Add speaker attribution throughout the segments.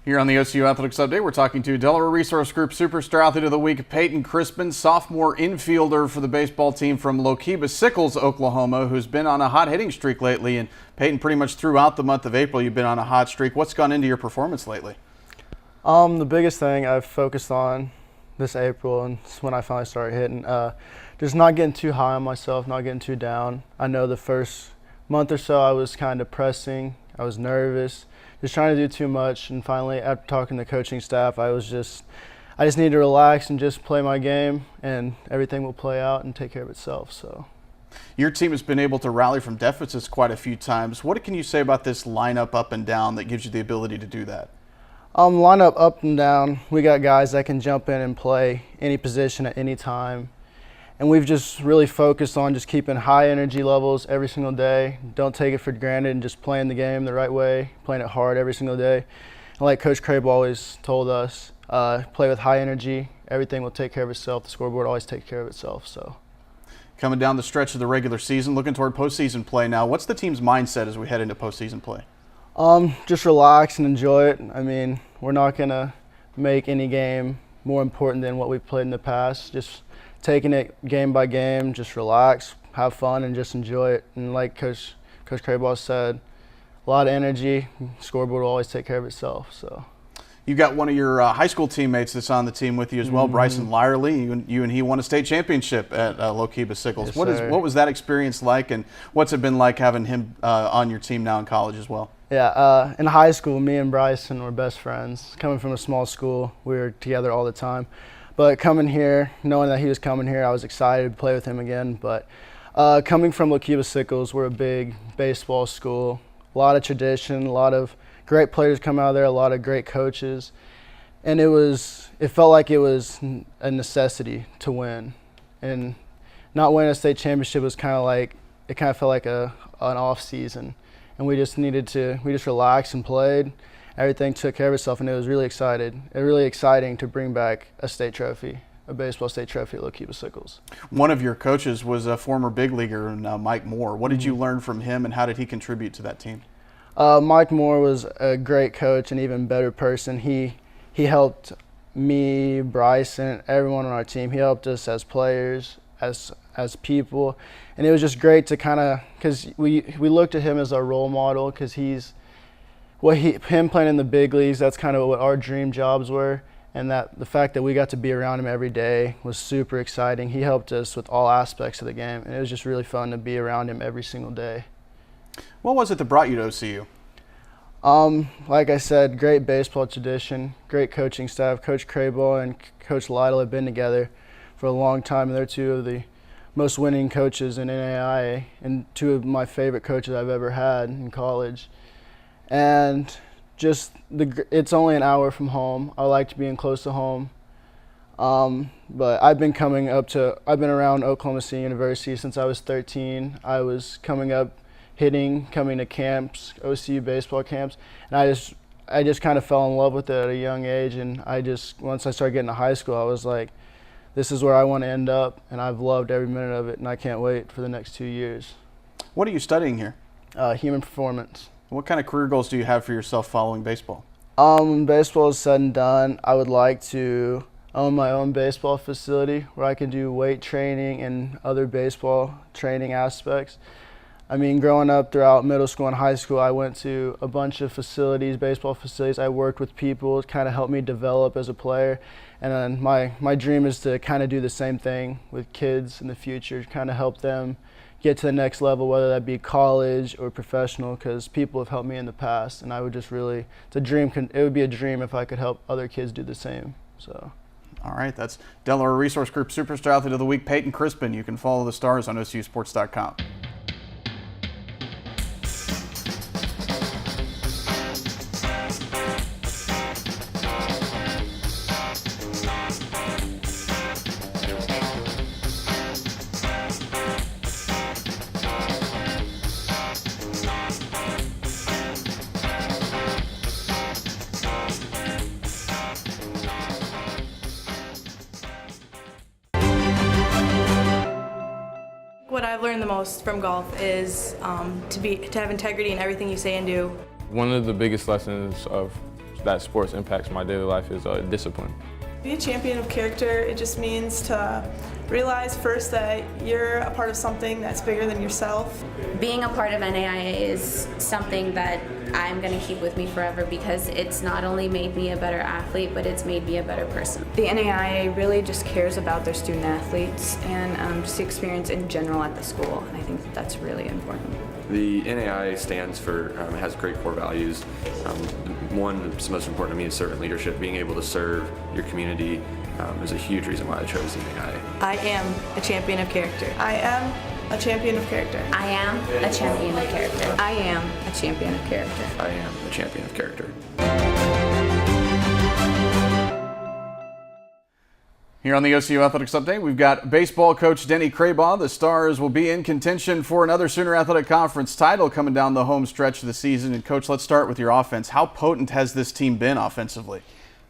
Speaker 1: Here on the OCU Athletics Update, we're talking to Delaware Resource Group Superstar Athlete of the Week, Peyton Crispin, sophomore infielder for the baseball team from Lookeba, Sickles, Oklahoma, who's been on a hot hitting streak lately. And Peyton, pretty much throughout the month of April, you've been on a hot streak. What's gone into your performance lately?
Speaker 2: The biggest thing I've focused on this April, and it's when I finally started hitting, just not getting too high on myself, not getting too down. I know the first month or so I was kind of pressing, I was nervous, just trying to do too much, and finally after talking to the coaching staff, I just need to relax and just play my game, and everything will play out and take care of itself. So,
Speaker 1: your team has been able to rally from deficits quite a few times. What can you say about this lineup up and down that gives you the ability to do that?
Speaker 2: Lineup up and down, we got guys that can jump in and play any position at any time. And we've just really focused on just keeping high energy levels every single day. Don't take it for granted and just playing the game the right way, playing it hard every single day. And like Coach Crabaugh always told us, play with high energy, everything will take care of itself. The scoreboard always takes care of itself. So,
Speaker 1: coming down the stretch of the regular season, looking toward postseason play now, what's the team's mindset as we head into postseason play?
Speaker 2: Just relax and enjoy it. I mean, we're not going to make any game more important than what we've played in the past. Just taking it game by game, just relax, have fun, and just enjoy it. And like Coach Crabaugh said, a lot of energy, scoreboard will always take care of itself. So,
Speaker 1: you got one of your high school teammates that's on the team with you as well, Bryson Lyerly. You and he won a state championship at Lookeba Sickles.
Speaker 2: Yes,
Speaker 1: what was that experience like, and what's it been like having him on your team now in college as well?
Speaker 2: Yeah, in high school, me and Bryson were best friends. Coming from a small school, we were together all the time. But coming here, knowing that he was coming here, I was excited to play with him again. But coming from Lookeba Sickles, we're a big baseball school. A lot of tradition, a lot of great players come out of there, a lot of great coaches. And it felt like it was a necessity to win. And not winning a state championship was kind of felt like an off season. And we just relaxed and played. Everything took care of itself, and it was really exciting to bring back a state trophy, a baseball state trophy at Lookeba Sickles.
Speaker 1: One of your coaches was a former big leaguer, Mike Moore. What did you learn from him, and how did he contribute to that team?
Speaker 2: Mike Moore was a great coach, an even better person. He helped me, Bryson, everyone on our team. He helped us as players, as people, and it was just great to because we looked at him as our role model, because him playing in the big leagues, that's kind of what our dream jobs were, and that the fact that we got to be around him every day was super exciting. He helped us with all aspects of the game, and it was just really fun to be around him every single day.
Speaker 1: What was it that brought you to OCU?
Speaker 2: Like I said, great baseball tradition, great coaching staff. Coach Crabaugh and Coach Lytle have been together for a long time, and they're two of the most winning coaches in NAIA and two of my favorite coaches I've ever had in college. And it's only an hour from home. I like being close to home. But I've been around Oklahoma City University since I was 13. I was coming up, coming to camps, OCU baseball camps, and I just kind of fell in love with it at a young age. And once I started getting to high school, I was like, this is where I want to end up, and I've loved every minute of it, and I can't wait for the next 2 years.
Speaker 1: What are you studying here?
Speaker 2: Human performance.
Speaker 1: What kind of career goals do you have for yourself following baseball?
Speaker 2: When baseball is said and done, I would like to own my own baseball facility where I can do weight training and other baseball training aspects. I mean, growing up throughout middle school and high school, I went to a bunch of facilities, baseball facilities. I worked with people. It kind of helped me develop as a player. And then my dream is to kind of do the same thing with kids in the future, kind of help them get to the next level, whether that be college or professional, because people have helped me in the past, and I would just it would be a dream if I could help other kids do the same. So.
Speaker 1: All right, that's Delaware Resource Group Superstar Athlete of the Week, Peyton Crispin. You can follow the stars on OCUsports.com.
Speaker 3: What I've learned the most from golf is to have integrity in everything you say and do.
Speaker 4: One of the biggest lessons of that sports impacts my daily life is discipline.
Speaker 5: Be a champion of character, it just means to realize first that you're a part of something that's bigger than yourself.
Speaker 6: Being a part of NAIA is something that I'm going to keep with me forever because it's not only made me a better athlete, but it's made me a better person.
Speaker 7: The NAIA really just cares about their student athletes and just the experience in general at the school, and I think that's really important.
Speaker 8: The NAIA stands for, has great core values. One that's most important to me is servant leadership. Being able to serve your community is a huge reason why I chose the NAIA.
Speaker 3: I am a champion of character.
Speaker 5: I am a champion of character.
Speaker 6: I am a champion of character.
Speaker 7: I am a champion of character.
Speaker 8: I am a champion of character.
Speaker 1: Here on the OCU Athletics Update, we've got baseball coach Denney Crabaugh. The Stars will be in contention for another Sooner Athletic Conference title coming down the home stretch of the season. And Coach, let's start with your offense. How potent has this team been offensively?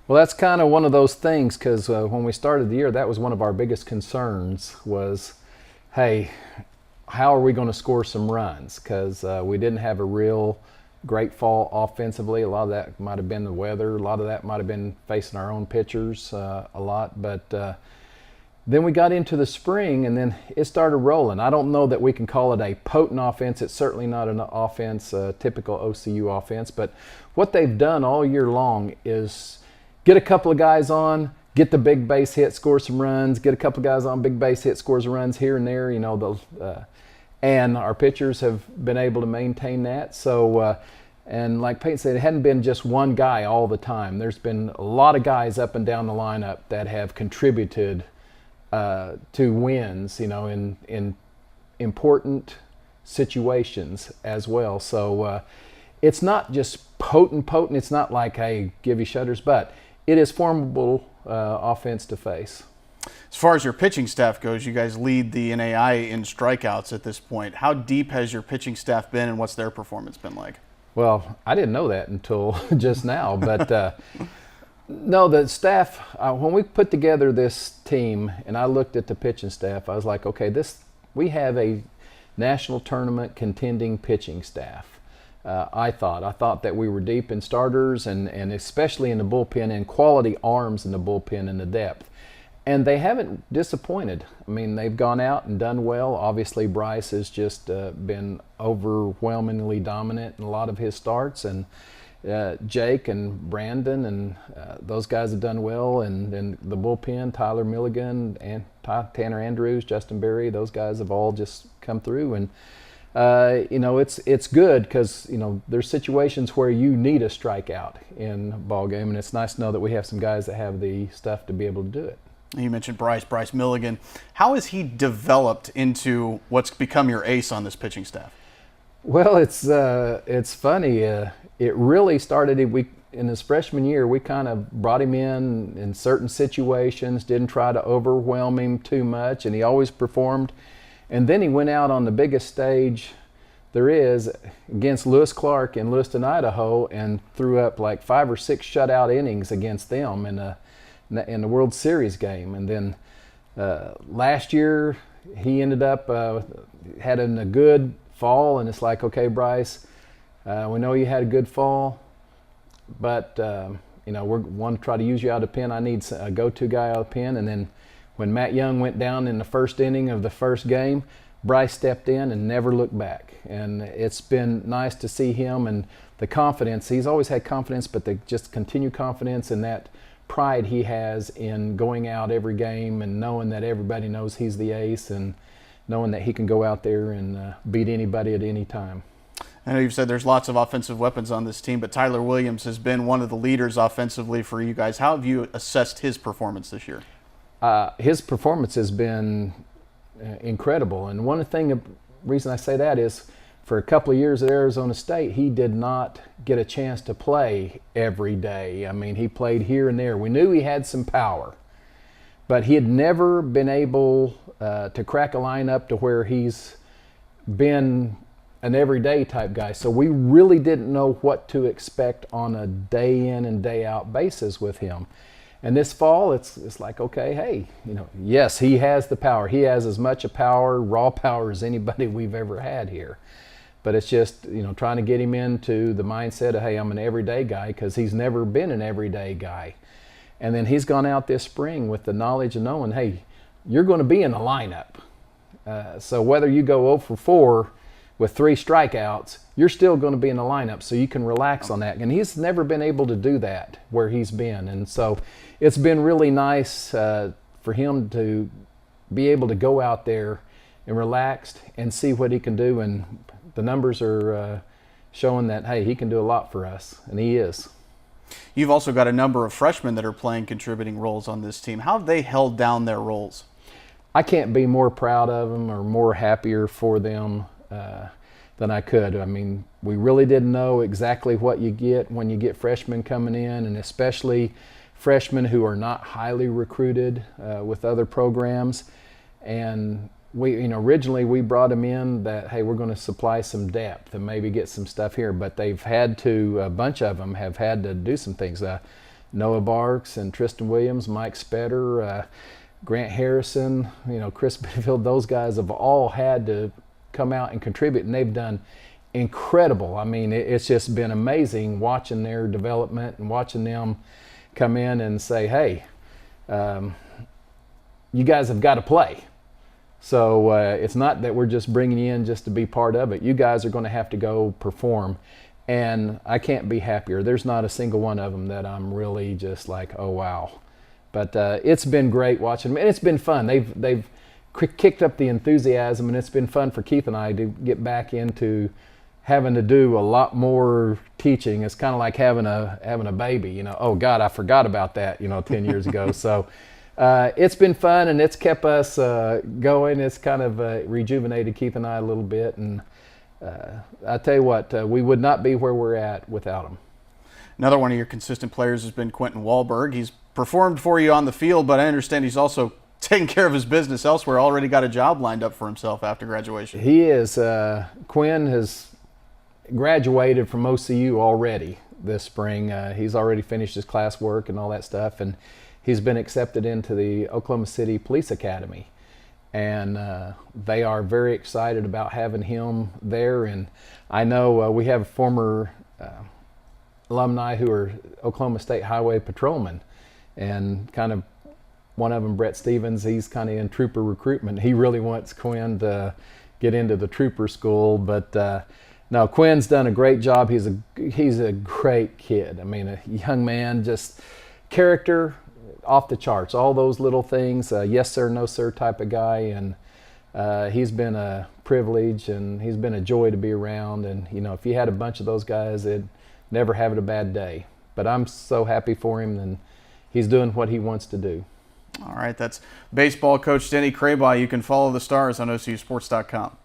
Speaker 9: Well, that's kind of one of those things because when we started the year, that was one of our biggest concerns was, hey, how are we going to score some runs? Because we didn't have a real great fall offensively. A lot of that might have been the weather. A lot of that might have been facing our own pitchers a lot. But then we got into the spring, and then it started rolling. I don't know that we can call it a potent offense. It's certainly not an offense, typical OCU offense. But what they've done all year long is get a couple of guys on, get the big base hit, score some runs, get a couple of guys on, big base hit, scores some runs here and there. You know, and our pitchers have been able to maintain that. So, and like Peyton said, it hadn't been just one guy all the time. There's been a lot of guys up and down the lineup that have contributed to wins, you know, in important situations as well. So it's not just potent. It's not like, hey, give you shutters, but it is formidable offense to face.
Speaker 1: As far as your pitching staff goes, you guys lead the NAIA in strikeouts at this point. How deep has your pitching staff been, and what's their performance been like?
Speaker 9: Well, I didn't know that until just now, but no, the staff, when we put together this team and I looked at the pitching staff, I was like, okay, we have a national tournament contending pitching staff. I thought that we were deep in starters and especially in the bullpen and quality arms in the bullpen and the depth. And they haven't disappointed. I mean, they've gone out and done well. Obviously, Bryce has just been overwhelmingly dominant in a lot of his starts. And Jake and Brandon and those guys have done well. And then the bullpen, Tyler Milligan, and Tanner Andrews, Justin Berry, those guys have all just come through. And you know, it's good because, you know, there's situations where you need a strikeout in a ball game, and it's nice to know that we have some guys that have the stuff to be able to do it.
Speaker 1: You mentioned Bryce Milligan. How has he developed into what's become your ace on this pitching staff?
Speaker 9: Well, it's funny. It really started in his freshman year. We kind of brought him in certain situations, didn't try to overwhelm him too much, and he always performed. And then he went out on the biggest stage there is against Lewis Clark in Lewiston, Idaho, and threw up like 5 or 6 shutout innings against them in the World Series game. And then last year he ended up having a good fall, and it's like, okay, Bryce, we know you had a good fall, but you know, we want to try to use you out of the pen. I need a go-to guy out of the pen. And then when Matt Young went down in the first inning of the first game, Bryce stepped in and never looked back. And it's been nice to see him and the confidence. He's always had confidence, but the just continued confidence and that pride he has in going out every game and knowing that everybody knows he's the ace and knowing that he can go out there and beat anybody at any time.
Speaker 1: I know you've said there's lots of offensive weapons on this team, but Tyler Williams has been one of the leaders offensively for you guys. How have you assessed his performance this year?
Speaker 9: His performance has been incredible. And one reason I say that is for a couple of years at Arizona State, he did not get a chance to play every day. I mean, he played here and there. We knew he had some power, but he had never been able to crack a lineup to where he's been an everyday type guy. So we really didn't know what to expect on a day in and day out basis with him. And this fall, it's like, okay, hey, you know, yes, he has the power. He has as much a power, raw power, as anybody we've ever had here. But it's just, trying to get him into the mindset of, hey, I'm an everyday guy, because he's never been an everyday guy. And then he's gone out this spring with the knowledge of knowing, hey, you're going to be in the lineup. So whether you go 0 for 4 with 3 strikeouts, you're still going to be in the lineup, so you can relax on that. And he's never been able to do that where he's been. And so it's been really nice for him to be able to go out there and relax and see what he can do. And the numbers are showing that, hey, he can do a lot for us, and he is.
Speaker 1: You've also got a number of freshmen that are playing contributing roles on this team. How have they held down their roles?
Speaker 9: I can't be more proud of them or more happier for them than I could. I mean, we really didn't know exactly what you get when you get freshmen coming in, and especially freshmen who are not highly recruited with other programs. And originally we brought them in that, hey, we're going to supply some depth and maybe get some stuff here, but they've had to, a bunch of them have had to do some things. Noah Barks and Tristan Williams, Mike Spetter, Grant Harrison, Chris Benfield, those guys have all had to come out and contribute, and they've done incredible. I mean, it's just been amazing watching their development and watching them come in and say, hey, you guys have got to play. So it's not that we're just bringing you in just to be part of it. You guys are going to have to go perform. And I can't be happier. There's not a single one of them that I'm really just like, oh, wow. But it's been great watching them. And it's been fun. They've kicked up the enthusiasm, and it's been fun for Keith and I to get back into having to do a lot more teaching. It's kind of like having a baby. Oh, God, I forgot about that, 10 years ago. So it's been fun, and it's kept us going. It's kind of rejuvenated Keith and I a little bit. And I tell you what, we would not be where we're at without them.
Speaker 1: Another one of your consistent players has been Quentin Wahlberg. He's performed for you on the field, but I understand he's also taking care of his business elsewhere. Already got a job lined up for himself after graduation.
Speaker 9: He is. Quinn has graduated from OCU already this spring. He's already finished his classwork and all that stuff, and he's been accepted into the Oklahoma City Police Academy. And they are very excited about having him there. And I know we have former alumni who are Oklahoma State Highway Patrolmen, and kind of one of them, Brett Stevens, he's kind of in trooper recruitment. He really wants Quinn to get into the trooper school, but no, Quinn's done a great job. He's a great kid. I mean, a young man, just character off the charts. All those little things, yes sir, no sir type of guy, and he's been a privilege, and he's been a joy to be around. And if you had a bunch of those guys, it'd never have a bad day. But I'm so happy for him, and he's doing what he wants to do.
Speaker 1: All right, that's baseball coach Denney Crabaugh. You can follow the Stars on OCUsports.com.